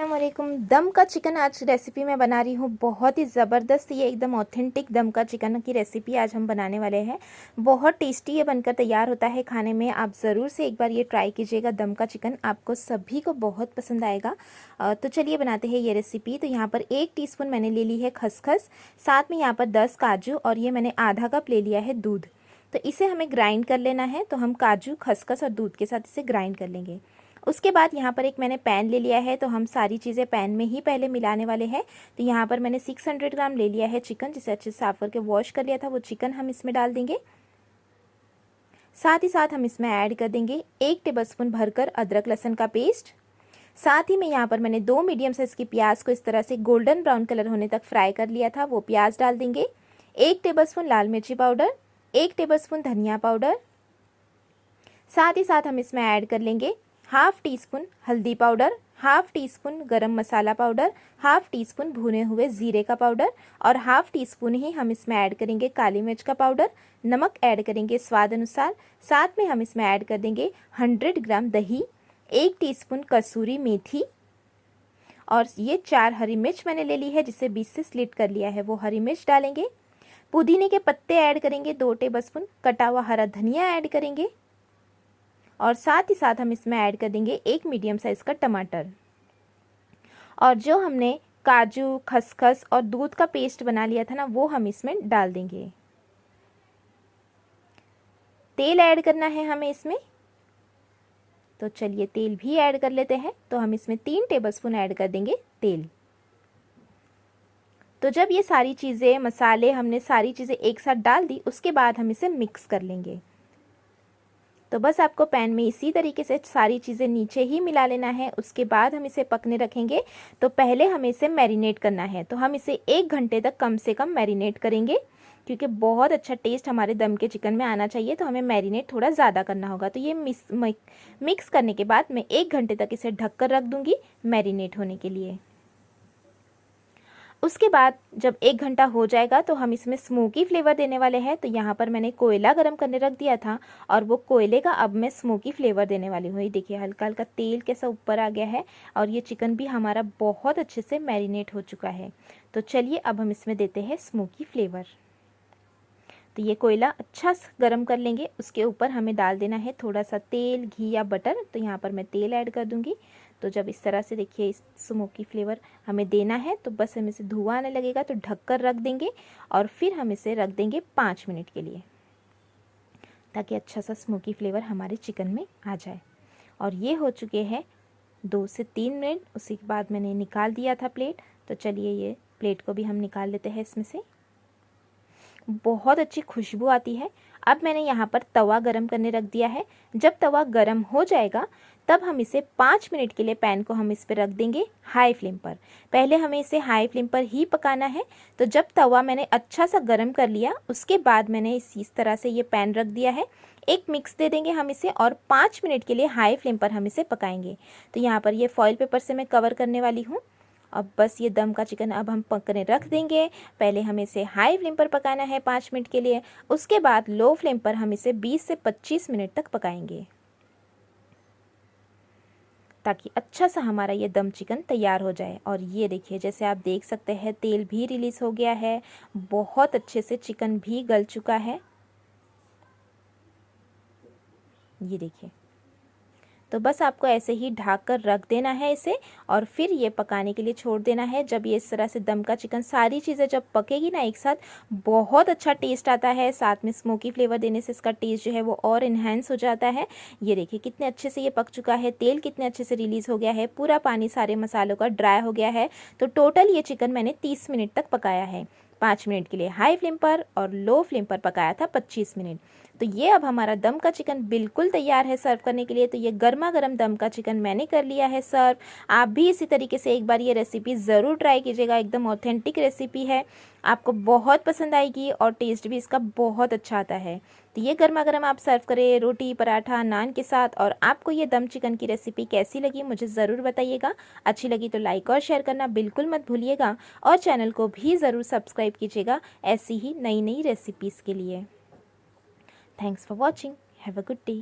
अस्सलामुअलैकुम। दम का चिकन आज रेसिपी मैं बना रही हूँ। बहुत ही ज़बरदस्त, ये एकदम ऑथेंटिक दम का चिकन की रेसिपी आज हम बनाने वाले हैं। बहुत टेस्टी ये बनकर तैयार होता है खाने में। आप ज़रूर से एक बार ये ट्राई कीजिएगा। दम का चिकन आपको सभी को बहुत पसंद आएगा। तो चलिए बनाते हैं ये रेसिपी। तो यहाँ पर 1 टीस्पून मैंने ले ली है खसखस, साथ में यहाँ पर 10 काजू और ये मैंने आधा कप ले लिया है दूध। तो इसे हमें ग्राइंड कर लेना है। तो हम काजू, खसखस और दूध के साथ इसे ग्राइंड कर लेंगे। उसके बाद यहाँ पर एक मैंने पैन ले लिया है। तो हम सारी चीज़ें पैन में ही पहले मिलाने वाले हैं। तो यहाँ पर मैंने 600 ग्राम ले लिया है चिकन, जिसे अच्छे से साफ करके वॉश कर लिया था। वो चिकन हम इसमें डाल देंगे। साथ ही साथ हम इसमें ऐड कर देंगे 1 टेबलस्पून भरकर अदरक लहसुन का पेस्ट। साथ ही में यहाँ पर मैंने 2 मीडियम साइज़ की प्याज को इस तरह से गोल्डन ब्राउन कलर होने तक फ्राई कर लिया था। वो प्याज डाल देंगे। 1 टेबलस्पून लाल मिर्ची पाउडर, 1 टेबलस्पून धनिया पाउडर। साथ ही साथ हम इसमें ऐड कर लेंगे हाफ टी स्पून हल्दी पाउडर, हाफ टी स्पून गरम मसाला पाउडर, हाफ टी स्पून भुने हुए जीरे का पाउडर और हाफ टी स्पून ही हम इसमें ऐड करेंगे काली मिर्च का पाउडर। नमक ऐड करेंगे स्वाद अनुसार। साथ में हम इसमें ऐड कर देंगे 100 ग्राम दही, 1 टीस्पून कसूरी मेथी और ये 4 हरी मिर्च मैंने ले ली है, जिसे बीच से स्लिट कर लिया है, वो हरी मिर्च डालेंगे। पुदीने के पत्ते ऐड करेंगे 2 टेबलस्पून, कटा हुआ हरा धनिया ऐड करेंगे और साथ ही साथ हम इसमें ऐड कर देंगे 1 मीडियम साइज़ का टमाटर। और जो हमने काजू, खसखस और दूध का पेस्ट बना लिया था ना, वो हम इसमें डाल देंगे। तेल ऐड करना है हमें इसमें। तो चलिए तेल भी ऐड कर लेते हैं। तो हम इसमें 3 टेबलस्पून ऐड कर देंगे तेल। तो जब ये सारी चीज़ें, मसाले, हमने सारी चीज़ें एक साथ डाल दी, उसके बाद हम इसे मिक्स कर लेंगे। तो बस आपको पैन में इसी तरीके से सारी चीज़ें नीचे ही मिला लेना है। उसके बाद हम इसे पकने रखेंगे। तो पहले हमें इसे मैरिनेट करना है। तो हम इसे 1 घंटे तक कम से कम मैरिनेट करेंगे, क्योंकि बहुत अच्छा टेस्ट हमारे दम के चिकन में आना चाहिए। तो हमें मैरिनेट थोड़ा ज़्यादा करना होगा। तो ये मिक्स करने के बाद मैं 1 घंटे तक इसे ढककर रख दूँगी मैरिनेट होने के लिए। उसके बाद जब 1 घंटा हो जाएगा तो हम इसमें स्मोकी फ्लेवर देने वाले हैं। तो यहाँ पर मैंने कोयला गरम करने रख दिया था और वो कोयले का अब मैं स्मोकी फ्लेवर देने वाली हूँ। ये देखिए हल्का हल्का तेल कैसा ऊपर आ गया है और ये चिकन भी हमारा बहुत अच्छे से मैरिनेट हो चुका है। तो चलिए अब हम इसमें देते हैं स्मोकी फ्लेवर। तो ये कोयला अच्छा गरम कर लेंगे। उसके ऊपर हमें डाल देना है थोड़ा सा तेल, घी या बटर। तो यहाँ पर मैं तेल ऐड कर दूँगी। तो जब इस तरह से देखिए इस स्मोकी फ्लेवर हमें देना है, तो बस हम इसे धुआं आने लगेगा तो ढक कर रख देंगे और फिर हम इसे रख देंगे 5 मिनट के लिए, ताकि अच्छा सा स्मोकी फ्लेवर हमारे चिकन में आ जाए। और ये हो चुके हैं 2 से 3 मिनट। उसी के बाद मैंने निकाल दिया था प्लेट। तो चलिए ये प्लेट को भी हम निकाल लेते हैं इसमें से। बहुत अच्छी खुशबू आती है। अब मैंने यहाँ पर तवा गरम करने रख दिया है। जब तवा गरम हो जाएगा तब हम इसे 5 मिनट के लिए पैन को हम इस पर रख देंगे हाई फ्लेम पर। पहले हमें इसे हाई फ्लेम पर ही पकाना है। तो जब तवा मैंने अच्छा सा गरम कर लिया, उसके बाद मैंने इस तरह से ये पैन रख दिया है। एक मिक्स दे देंगे हम इसे और 5 मिनट के लिए हाई फ्लेम पर हम इसे पकाएंगे। तो यहाँ पर ये फॉइल पेपर से मैं कवर करने वाली हूँ। अब बस ये दम का चिकन अब हम पकने रख देंगे। पहले हमें इसे हाई फ्लेम पर पकाना है 5 मिनट के लिए। उसके बाद लो फ्लेम पर हम इसे 20 से 25 मिनट तक पकाएंगे, ताकि अच्छा सा हमारा ये दम चिकन तैयार हो जाए। और ये देखिए जैसे आप देख सकते हैं तेल भी रिलीज़ हो गया है, बहुत अच्छे से चिकन भी गल चुका है। ये देखिए, तो बस आपको ऐसे ही ढक कर रख देना है इसे और फिर ये पकाने के लिए छोड़ देना है। जब ये इस तरह से दम का चिकन सारी चीज़ें जब पकेगी ना एक साथ, बहुत अच्छा टेस्ट आता है। साथ में स्मोकी फ्लेवर देने से इसका टेस्ट जो है वो और इन्हेंस हो जाता है। ये देखिए कितने अच्छे से ये पक चुका है, तेल कितने अच्छे से रिलीज़ हो गया है, पूरा पानी सारे मसालों का ड्राई हो गया है। तो टोटल ये चिकन मैंने 30 मिनट तक पकाया है। 5 मिनट के लिए हाई फ्लेम पर और लो फ्लेम पर पकाया था 25 मिनट। तो ये अब हमारा दम का चिकन बिल्कुल तैयार है सर्व करने के लिए। तो ये गर्मा गर्म दम का चिकन मैंने कर लिया है सर्व। आप भी इसी तरीके से एक बार ये रेसिपी ज़रूर ट्राई कीजिएगा। एकदम ऑथेंटिक रेसिपी है, आपको बहुत पसंद आएगी और टेस्ट भी इसका बहुत अच्छा आता है। तो ये गर्मा गर्म आप सर्व करें रोटी, पराठा, नान के साथ। और आपको ये दम चिकन की रेसिपी कैसी लगी मुझे ज़रूर बताइएगा। अच्छी लगी तो लाइक और शेयर करना बिल्कुल मत भूलिएगा और चैनल को भी ज़रूर सब्सक्राइब कीजिएगा ऐसी ही नई नई रेसिपीज़ के लिए। Thanks for watching. Have a good day.